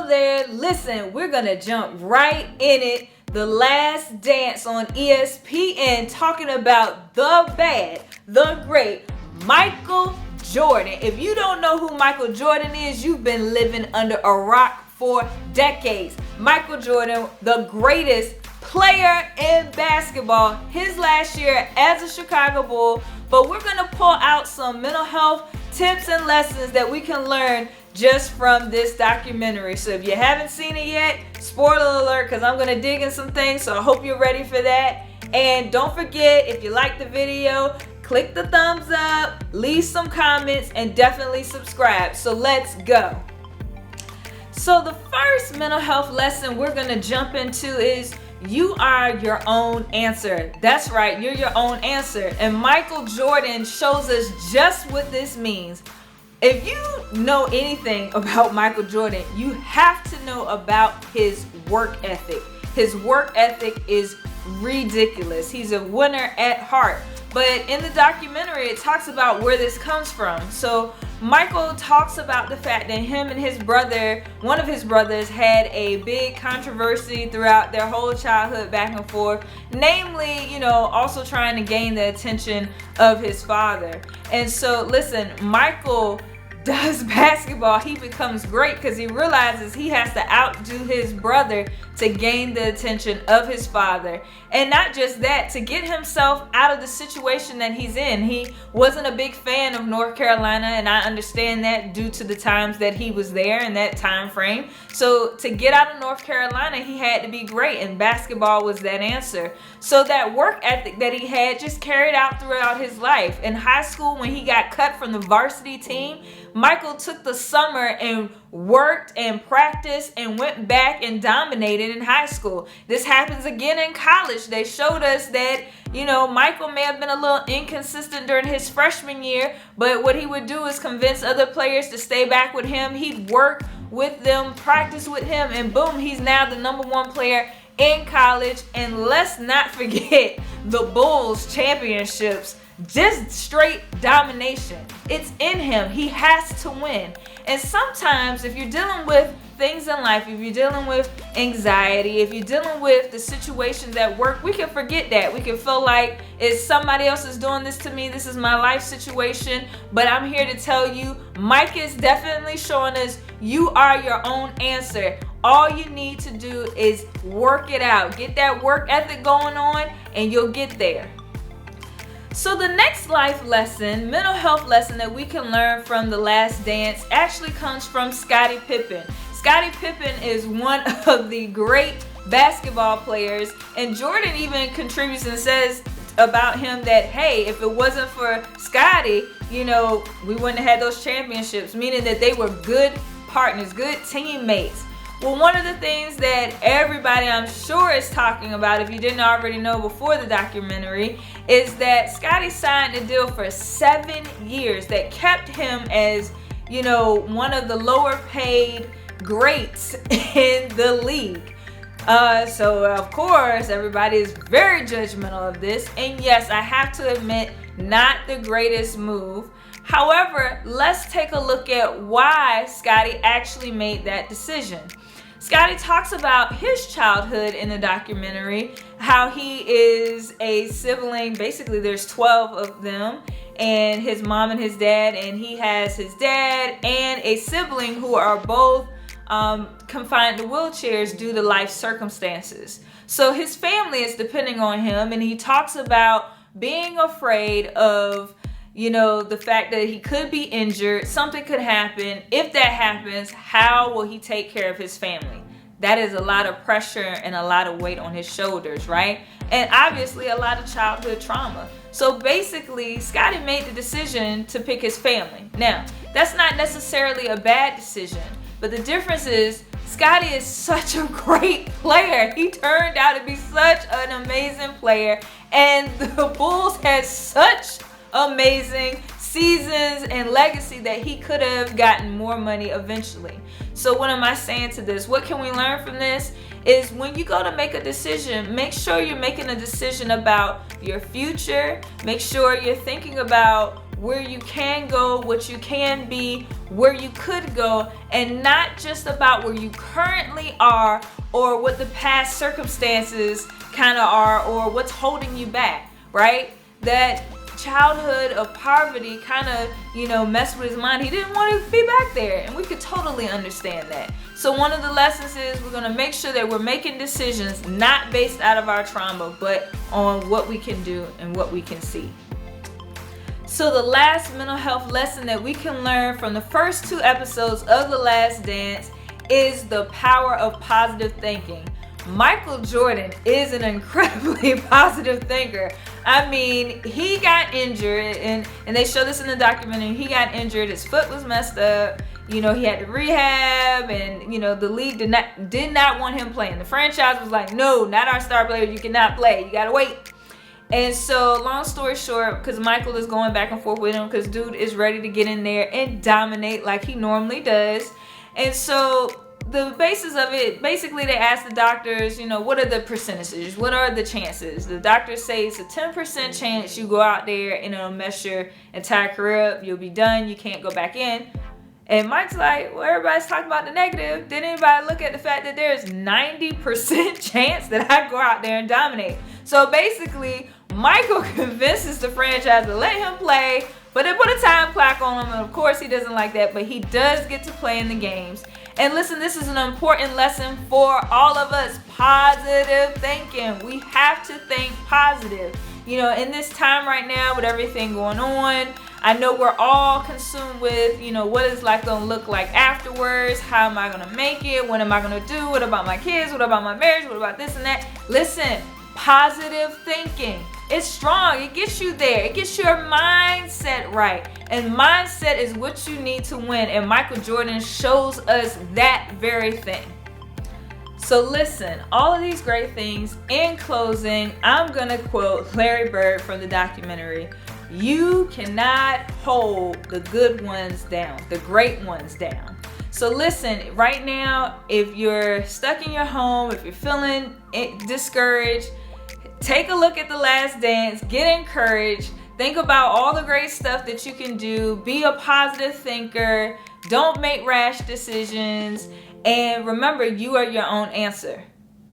there. Listen, we're gonna jump right in it. The Last Dance on ESPN, talking about the bad, the great Michael Jordan. If you don't know who Michael Jordan is, you've been living under a rock for decades. Michael Jordan, the greatest player in basketball, his last year as a Chicago Bull. But we're gonna pull out some mental health tips and lessons that we can learn just from this documentary. So if you haven't seen it yet, spoiler alert, because I'm gonna dig in some things, so I hope you're ready for that. And don't forget, if you like the video, click the thumbs up, leave some comments, and definitely subscribe. So let's go. So the first mental health lesson we're gonna jump into is you are your own answer. That's right, you're your own answer. And Michael Jordan shows us just what this means. If you know anything about Michael Jordan, you have to know about his work ethic. His work ethic is ridiculous. He's a winner at heart. But in the documentary, it talks about where this comes from. So Michael talks about the fact that him and his brother, one of his brothers, had a big controversy throughout their whole childhood, back and forth. Namely, also trying to gain the attention of his father. And so, listen, Michael does basketball. He becomes great because he realizes he has to outdo his brother to gain the attention of his father. And not just that, to get himself out of the situation that he's in. He wasn't a big fan of North Carolina, and I understand that due to the times that he was there in that time frame. So to get out of North Carolina, he had to be great, and basketball was that answer. So that work ethic that he had just carried out throughout his life. In high school, when he got cut from the varsity team, Michael took the summer and worked and practiced and went back and dominated in high school. This happens again in college. They showed us that, Michael may have been a little inconsistent during his freshman year, but what he would do is convince other players to stay back with him. He'd work with them, practice with him, and boom, he's now the #1 player in college. And let's not forget the Bulls championships. Just straight domination. It's in him. He has to win. And sometimes if you're dealing with things in life, if you're dealing with anxiety, if you're dealing with the situations at work, we can forget that. We can feel like it's somebody else is doing this to me. This is my life situation. But I'm here to tell you, Mike is definitely showing us you are your own answer. All you need to do is work it out. Get that work ethic going on, and you'll get there. So the next life lesson, mental health lesson that we can learn from The Last Dance actually comes from Scottie Pippen. Scottie Pippen is one of the great basketball players, and Jordan even contributes and says about him that, hey, if it wasn't for Scottie, we wouldn't have had those championships, meaning that they were good partners, good teammates. Well, one of the things that everybody, I'm sure, is talking about, if you didn't already know before the documentary, is that Scottie signed a deal for 7 years that kept him as, one of the lower paid greats in the league. So, of course, everybody is very judgmental of this. And yes, I have to admit, not the greatest move. However, let's take a look at why Scottie actually made that decision. Scottie talks about his childhood in the documentary, how he is a sibling. Basically, there's 12 of them, and his mom and his dad, and he has his dad and a sibling who are both confined to wheelchairs due to life circumstances. So his family is depending on him, and he talks about being afraid of the fact that he could be injured, something could happen. If that happens, how will he take care of his family? That is a lot of pressure and a lot of weight on his shoulders, right? And obviously a lot of childhood trauma. So basically, Scottie made the decision to pick his family. Now, that's not necessarily a bad decision, but the difference is Scottie is such a great player. He turned out to be such an amazing player, and the Bulls had such amazing seasons and legacy that he could have gotten more money eventually. So what am I saying to this? What can we learn from this? Is when you go to make a decision, make sure you're making a decision about your future. Make sure you're thinking about where you can go, what you can be, where you could go, and not just about where you currently are or what the past circumstances kind of are or what's holding you back, right? That childhood of poverty kind of, messed with his mind. He didn't want to be back there, and we could totally understand that. So one of the lessons is we're going to make sure that we're making decisions not based out of our trauma, but on what we can do and what we can see. So the last mental health lesson that we can learn from the first 2 episodes of The Last Dance is the power of positive thinking. Michael Jordan is an incredibly positive thinker. I mean, he got injured, and they show this in the documentary. He got injured, his foot was messed up. He had to rehab, and the league did not want him playing. The franchise was like, no, not our star player, you cannot play, you gotta wait. And so, long story short, because Michael is going back and forth with him, because dude is ready to get in there and dominate like he normally does. And so the basis of it, basically they ask the doctors, what are the percentages? What are the chances? The doctors say it's a 10% chance you go out there and it'll mess your entire career up. You'll be done. You can't go back in. And Mike's like, well, everybody's talking about the negative. Did anybody look at the fact that there's 90% chance that I go out there and dominate? So basically, Michael convinces the franchise to let him play, but they put a time clock on him, and of course he doesn't like that, but he does get to play in the games. And listen, this is an important lesson for all of us. Positive thinking. We have to think positive. In this time right now with everything going on, I know we're all consumed with, what is life going to look like afterwards? How am I going to make it? What am I going to do? What about my kids? What about my marriage? What about this and that? Listen, positive thinking. It's strong. It gets you there. It gets your mindset right. And mindset is what you need to win. And Michael Jordan shows us that very thing. So listen, all of these great things. In closing, I'm going to quote Larry Bird from the documentary. You cannot hold the good ones down, the great ones down. So listen, right now, if you're stuck in your home, if you're feeling discouraged, take a look at The Last Dance, get encouraged, think about all the great stuff that you can do, be a positive thinker, don't make rash decisions, and remember, you are your own answer.